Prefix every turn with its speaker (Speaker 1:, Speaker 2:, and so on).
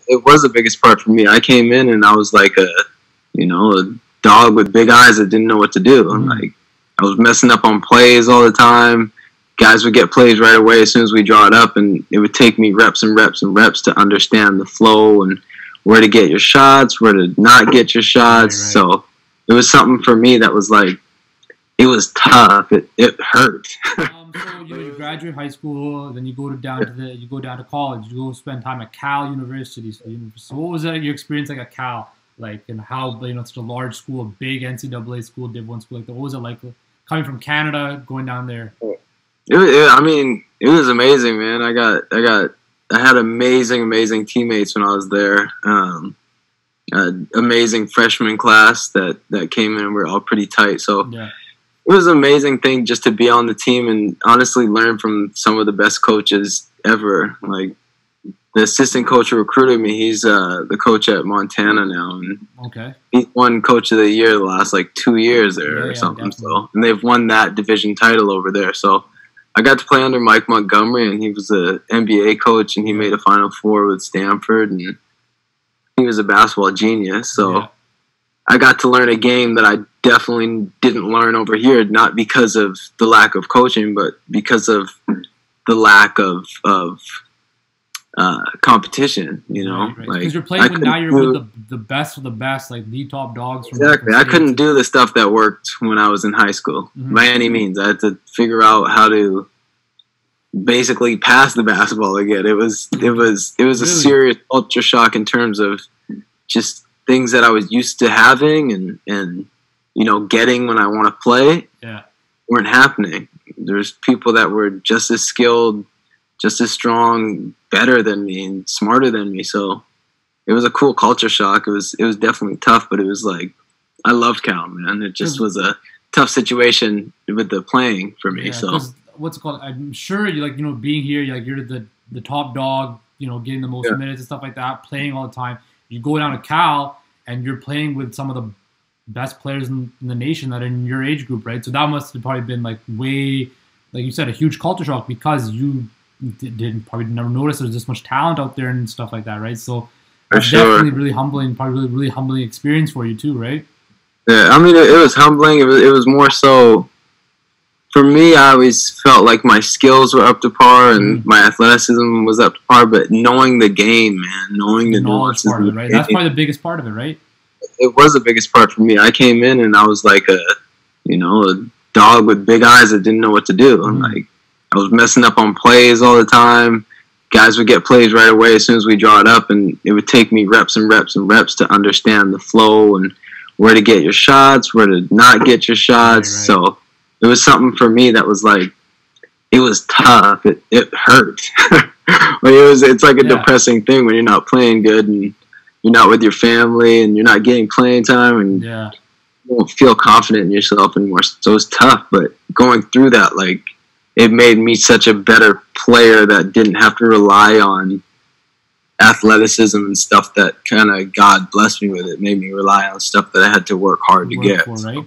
Speaker 1: It was the biggest part for me. I came in and I was like a dog with big eyes that didn't know what to do.
Speaker 2: Mm-hmm.
Speaker 1: Like, I was messing up on plays all the time. Guys would get plays right away as soon as we draw it up, and it would take me reps and reps and reps to understand the flow and where to get your shots, where to not get your shots.
Speaker 2: Right.
Speaker 1: So it was something for me that was like, it was tough. It hurt.
Speaker 2: So you graduate high school, then you go down to college. You go spend time at Cal University. So what was that your experience like at Cal? Like, and how it's such a large school, a big NCAA school, Div 1 school. Like, what was it like coming from Canada, going down there?
Speaker 1: It was amazing, man. I had amazing teammates when I was there. Amazing freshman class that came in. We're all pretty tight. So
Speaker 2: yeah.
Speaker 1: It was an amazing thing just to be on the team and honestly learn from some of the best coaches ever. Like, the assistant coach who recruited me, he's the coach at Montana now, and
Speaker 2: okay,
Speaker 1: he won Coach of the Year the last 2 years there or something.
Speaker 2: Definitely.
Speaker 1: So, and they've won that division title over there. So I got to play under Mike Montgomery, and he was an NBA coach, and he made a Final Four with Stanford, and he was a basketball genius. So I got to learn a game that I definitely didn't learn over here, not because of the lack of coaching, but because of the lack of competition,
Speaker 2: Right.
Speaker 1: Like,
Speaker 2: because you're playing now you're with the best of the best, like the top dogs.
Speaker 1: Exactly. I couldn't do the stuff that worked when I was in high school by any means. I had to figure out how to basically pass the basketball again. It was a serious culture shock in terms of just things that I was used to having and getting when I want to play weren't happening. There's people that were just as skilled, just as strong, better than me, and smarter than me. So it was a cool culture shock. It was definitely tough, but it was like, I loved Cal, man. It just was a tough situation with the playing for me. So
Speaker 2: what's it called? I'm sure you being here, you're the top dog, getting the most minutes and stuff like that, playing all the time. You go down to Cal and you're playing with some of the best players in the nation that are in your age group, right? So that must have probably been like you said, a huge culture shock because you probably never noticed there's this much talent out there and stuff like that, right? So it's definitely really humbling, probably really humbling experience for you too, right?
Speaker 1: Yeah, it was humbling. It was more so for me. I always felt like my skills were up to par and my athleticism was up to par, but knowing the game, man, knowing the nuances
Speaker 2: part of it, right? That's probably the biggest part of it, right?
Speaker 1: It was the biggest part for me. I came in and I was like a dog with big eyes that didn't know what to do. Like, I was messing up on plays all the time. Guys would get plays right away as soon as we draw it up, and it would take me reps and reps and reps to understand the flow and where to get your shots, where to not get your shots.
Speaker 2: Right.
Speaker 1: So it was something for me that was like, it was tough. It hurt. It's like a depressing thing when you're not playing good and you're not with your family and you're not getting playing time and you don't feel confident in yourself anymore. So it was tough, but going through that, like, it made me such a better player that didn't have to rely on athleticism and stuff that kind of God blessed me with. It made me rely on stuff that I had to work hard to get.
Speaker 2: Right?